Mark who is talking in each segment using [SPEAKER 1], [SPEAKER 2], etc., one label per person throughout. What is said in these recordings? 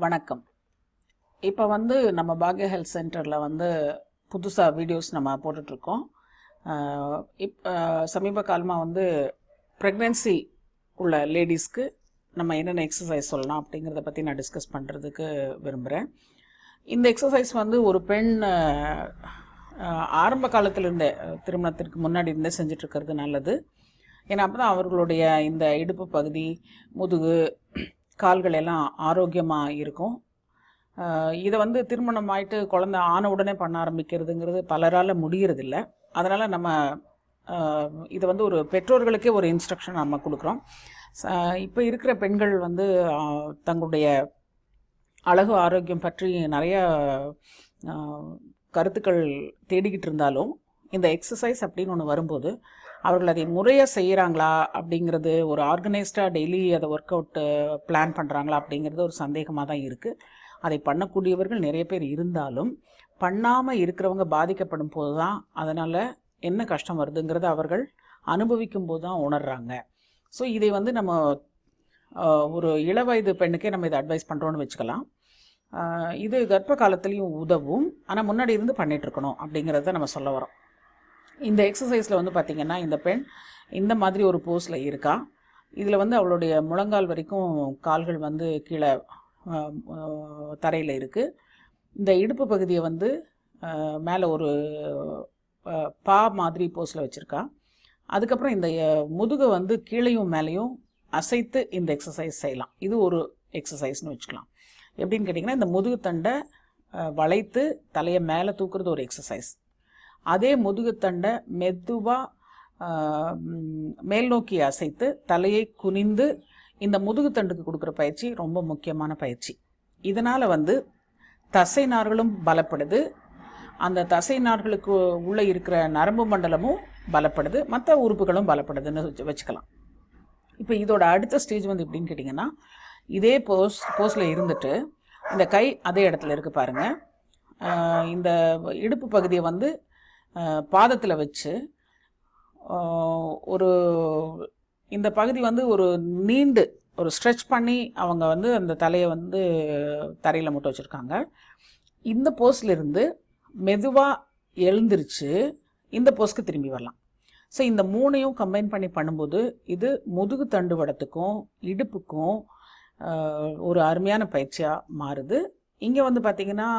[SPEAKER 1] வணக்கம். இப்போ நம்ம பாக்யா ஹெல்த் சென்டரில் புதுசாக வீடியோஸ் நம்ம போட்டுட்ருக்கோம். சமீப காலமாக ப்ரெக்னென்சி உள்ள லேடிஸ்க்கு நம்ம என்னென்ன எக்ஸசைஸ் சொல்லலாம் அப்படிங்கிறத பற்றி நான் டிஸ்கஸ் பண்ணுறதுக்கு விரும்புகிறேன். இந்த எக்ஸசைஸ் ஒரு பெண் ஆரம்ப காலத்திலிருந்தே திருமணத்திற்கு முன்னாடி இருந்தே செஞ்சிட்ருக்கிறது நல்லது. ஏன்னா அப்போ தான் அவர்களுடைய இந்த இடுப்பு பகுதி, முதுகு, கால்கள் எல்லாம் ஆரோக்கியமாக இருக்கும். இதை திருமணம் ஆகிட்டு குழந்தை ஆன உடனே பண்ண ஆரம்பிக்கிறதுங்கிறது பலரால் முடியறதில்ல. அதனால் நம்ம இதை ஒரு பெற்றோர்களுக்கே ஒரு இன்ஸ்ட்ரக்ஷன் நம்ம கொடுக்குறோம். இப்போ இருக்கிற பெண்கள் தங்களுடைய அழகு ஆரோக்கியம் பற்றி நிறைய கருத்துக்கள் தேடிக்கிட்டு இருந்தாலும் இந்த எக்ஸசைஸ் அப்படின்னு ஒன்று வரும்போது அவர்கள் அதை முறையாக செய்கிறாங்களா அப்படிங்கிறது, ஒரு ஆர்கனைஸ்டாக டெய்லி அதை ஒர்க் அவுட்டு பிளான் பண்ணுறாங்களா அப்படிங்கிறது ஒரு சந்தேகமாக தான் இருக்குது. அதை பண்ணக்கூடியவர்கள் நிறைய பேர் இருந்தாலும் பண்ணாமல் இருக்கிறவங்க பாதிக்கப்படும் போது தான் அதனால் என்ன கஷ்டம் வருதுங்கிறத அவர்கள் அனுபவிக்கும் போது தான் உணர்கிறாங்க. ஸோ இதை நம்ம ஒரு இளவயது பெண்ணுக்கே நம்ம இதை அட்வைஸ் பண்ணுறோன்னு வச்சுக்கலாம். இது கர்ப்ப காலத்துலேயும் உதவும், ஆனால் முன்னாடி இருந்து பண்ணிகிட்ருக்கணும் அப்படிங்கிறத நம்ம சொல்ல வரோம். இந்த எக்ஸசைஸில் பார்த்திங்கன்னா இந்த பெண் இந்த மாதிரி ஒரு போஸில் இருக்கா. இதில் அவளுடைய முழங்கால் வரைக்கும் கால்கள் கீழே தரையில் இருக்குது. இந்த இடுப்பு பகுதியை மேலே ஒரு பா மாதிரி போஸில் வச்சுருக்கா. அதுக்கப்புறம் இந்த முதுகை கீழையும் மேலேயும் அசைத்து இந்த எக்ஸசைஸ் செய்யலாம். இது ஒரு எக்ஸசைஸ்னு வச்சுக்கலாம். எப்படின்னு கேட்டிங்கன்னா, இந்த முதுகு தண்டை வளைத்து தலையை மேலே தூக்குறது ஒரு எக்ஸசைஸ். அதே முதுகுத்தண்டை மெதுவாக மேல் நோக்கி அசைத்து தலையை குனிந்து இந்த முதுகுத்தண்டுக்கு கொடுக்குற பயிற்சி ரொம்ப முக்கியமான பயிற்சி. இதனால் தசை நார்களும் பலப்படுது, அந்த தசை நார்களுக்கு உள்ளே இருக்கிற நரம்பு மண்டலமும் பலப்படுது, மற்ற உறுப்புகளும் பலப்படுதுன்னு வச்சுக்கலாம். இப்போ இதோட அடுத்த ஸ்டேஜ் எப்படின்னு கேட்டிங்கன்னா, இதே போஸில் இருந்துட்டு இந்த கை அதே இடத்துல இருக்குது பாருங்கள். இந்த இடுப்பு பகுதியை பாதத்தில் வச்சு ஒரு இந்த பகுதி ஒரு நீண்டு ஒரு ஸ்ட்ரெச் பண்ணி அவங்க அந்த தலையை தரையில் முட்டை வச்சுருக்காங்க. இந்த போஸ்லேருந்து மெதுவாக எழுந்திரிச்சு இந்த போஸ்க்கு திரும்பி வரலாம். ஸோ இந்த மூணையும் கம்பைன் பண்ணி பண்ணும்போது இது முதுகு தண்டுவடத்துக்கும் இடுப்புக்கும் ஒரு அருமையான பயிற்சியாக மாறுது. இங்கே பார்த்திங்கன்னா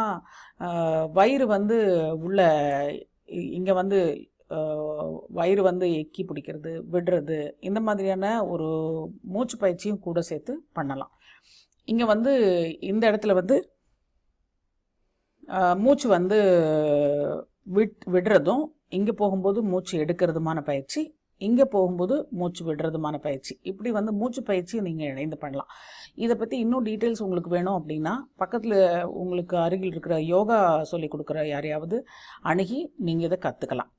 [SPEAKER 1] வயிறு உள்ள இங்கே வயிறு எக்கி பிடிக்கிறது, விடுறது, இந்த மாதிரியான ஒரு மூச்சு பயிற்சியும் கூட சேர்த்து பண்ணலாம். இங்கே இந்த இடத்துல மூச்சு விடுறதும், இங்கே போகும்போது மூச்சு எடுக்கிறதுமான பயிற்சி, இங்கே போகும்போது மூச்சு விடுறதுமான பயிற்சி, இப்படி மூச்சு பயிற்சியும் நீங்கள் இணைந்து பண்ணலாம். இதை பற்றி இன்னும் டீட்டெயில்ஸ் உங்களுக்கு வேணும் அப்படின்னா பக்கத்தில் உங்களுக்கு அருகில் இருக்கிற யோகா சொல்லி கொடுக்குற யாரையாவது அணுகி நீங்கள் இதை கற்றுக்கலாம்.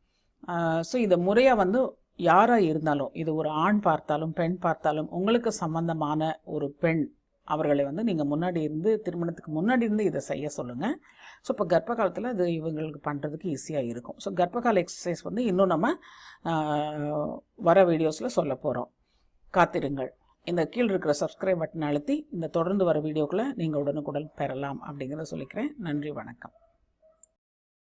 [SPEAKER 1] ஸோ இதை முறையாக யாராக இருந்தாலும், இது ஒரு ஆண் பார்த்தாலும் பெண் பார்த்தாலும், உங்களுக்கு சம்பந்தமான ஒரு பெண் அவர்களை நீங்கள் முன்னாடி இருந்து, திருமணத்துக்கு முன்னாடி இருந்து இதை செய்ய சொல்லுங்கள். ஸோ இப்போ கர்ப்ப காலத்தில் அது இவங்களுக்கு பண்ணுறதுக்கு ஈஸியாக இருக்கும். ஸோ கர்ப்பகால எக்ஸசைஸ் இன்னும் நம்ம வர வீடியோஸில் சொல்ல போகிறோம். காத்திருங்கள். இந்த கீழே இருக்கிற சப்ஸ்கிரைப் பட்டன் அழுத்தி இந்த தொடர்ந்து வர வீடியோக்களை நீங்கள் உடனுக்குடன் பெறலாம் அப்படிங்கிறத சொல்லிக்கிறேன். நன்றி, வணக்கம்.